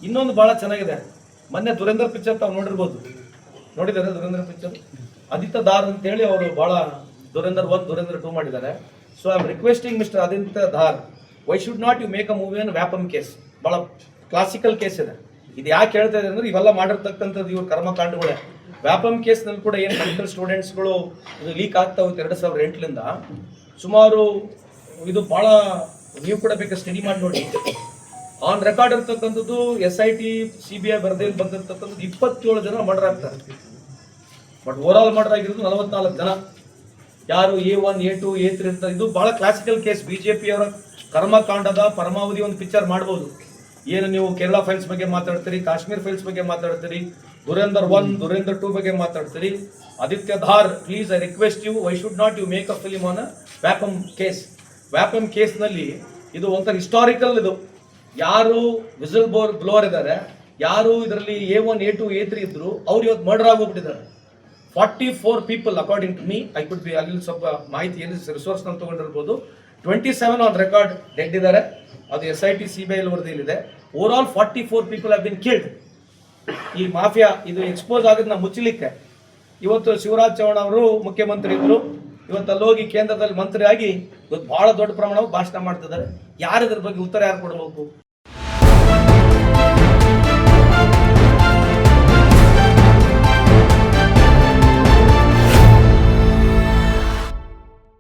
ಇನ್ನೊಂದು ಬಹಳ ಚೆನ್ನಾಗಿದೆ. ಮೊನ್ನೆ ದುರೇಂದ್ರ ಪಿಕ್ಚರ್ ತಾವು ನೋಡಿದ್ದಾರೆ ದುರೇಂದ್ರ ಪಿಕ್ಚರ್. ಆದಿತ್ಯ ಧಾರ್ ಅಂತೇಳಿ ಅವರು ಬಹಳ ದುರೇಂದ್ರ 1 ದುರೇಂದ್ರ 2 ಮಾಡಿದ್ದಾರೆ. So I am requesting mister Aditya Dhar, why should not you make a movie on Vyapam case. ಬಹಳ ಕ್ಲಾಸಿಕಲ್ ಕೇಸ್ ಇದೆ. ಇದು ಯಾಕೆ ಹೇಳ್ತಾ ಇದೆ ಅಂದ್ರೆ ಇವೆಲ್ಲ ಮಾಡಿರ್ತಕ್ಕಂಥದ್ದು ಇವ್ರ ಕರ್ಮಕಾಂಡಗಳೇ. ವ್ಯಾಪಮ್ ಕೇಸ್ನಲ್ಲಿ ಕೂಡ ಏನು ಮೆಡಿಕಲ್ ಸ್ಟೂಡೆಂಟ್ಸ್ಗಳು ಇದು ಲೀಕ್ ಆಗ್ತಾ ಹೋಗುತ್ತೆ 2008ಲಿಂದ ಸುಮಾರು. ಇದು ಬಹಳ ನೀವು ಕೂಡ ಬೇಕಾದ್ರೆ ಸ್ಟಡಿ ಮಾಡಿ ನೋಡಿ. ಆನ್ ರೆಕಾರ್ಡ್ ಇರ್ತಕ್ಕಂಥದ್ದು SIT CBI ಬರ್ದೇಲಿ ಬಂದಿರ್ತಕ್ಕಂಥದ್ದು 27 ಜನ ಮರ್ಡರ್ ಆಗ್ತಾರೆ. ಬಟ್ ಓವರ್ ಆಲ್ ಮರ್ಡರ್ ಆಗಿರೋದು 44 ಜನ. ಯಾರು A1 A2 A3 ಅಂತ. ಇದು ಬಹಳ ಕ್ಲಾಸಿಕಲ್ ಕೇಸ್. BJP ಅವರ ಕರ್ಮಕಾಂಡದ ಪರಮಾವಧಿ ಒಂದು ಪಿಕ್ಚರ್ ಮಾಡ್ಬೋದು. ಏನು ನೀವು ಕೇರಳ ಫೈಲ್ಸ್ ಬಗ್ಗೆ ಮಾತಾಡ್ತೀರಿ, ಕಾಶ್ಮೀರ್ ಫೈಲ್ಸ್ ಬಗ್ಗೆ ಮಾತಾಡ್ತೀರಿ, ದುರೇಂದ್ರ 1 ದುರೇಂದ್ರ 2 ಬಗ್ಗೆ ಮಾತಾಡ್ತೀರಿ. Aditya Dhar, please I request you, why should not you make a film on Vyapam case. Vyapam ಕೇಸ್ನಲ್ಲಿ ಇದು ಒಂಥರ ಹಿಸ್ಟಾರಿಕಲ್. ಇದು ಯಾರು ವಿಸಲ್ ಬ್ಲೋವರ್ ಇದ್ದಾರೆ, ಯಾರು ಇದರಲ್ಲಿ A1 A2 A3 ಇದ್ರು, ಅವ್ರು ಇವತ್ತು ಮರ್ಡರ್ ಆಗೋಗ್ಬಿಟ್ಟಿದ್ದಾರೆ. 44 people according to me. I could be ಅಲ್ಲಿ ಸ್ವಲ್ಪ ಮಾಹಿತಿ ಏನು ರಿಸೋರ್ಸ್ ನಾನು ತಗೊಂಡಿರ್ಬೋದು. 27 ಆನ್ ರೆಕಾರ್ಡ್ ಡೆಡ್ ಇದ್ದಾರೆ. ಅದು SIT CBI ವರದಿಯಲ್ಲಿದೆ. Over all 44 people have been killed. ಈ ಮಾಫಿಯಾ ಇದು ಎಕ್ಸ್ಪೋಸ್ ಆಗೋದನ್ನ ಮುಚ್ಚಲಿಕ್ಕೆ ಇವತ್ತು ಶಿವರಾಜ್ ಚೌಹಾಣ್ ಅವರು ಮುಖ್ಯಮಂತ್ರಿ ಇದ್ರು. ಇವತ್ತು ಅಲ್ಲೋಗಿ ಕೇಂದ್ರದಲ್ಲಿ ಮಂತ್ರಿ ಆಗಿ ಇವತ್ತು ಬಹಳ ದೊಡ್ಡ ಪ್ರಮಾಣವಾಗಿ ಭಾಷಣ ಮಾಡ್ತಿದ್ದಾರೆ. ಯಾರು ಇದ್ರ ಬಗ್ಗೆ ಉತ್ತರ ಯಾರು ಕೊಡಬೇಕು?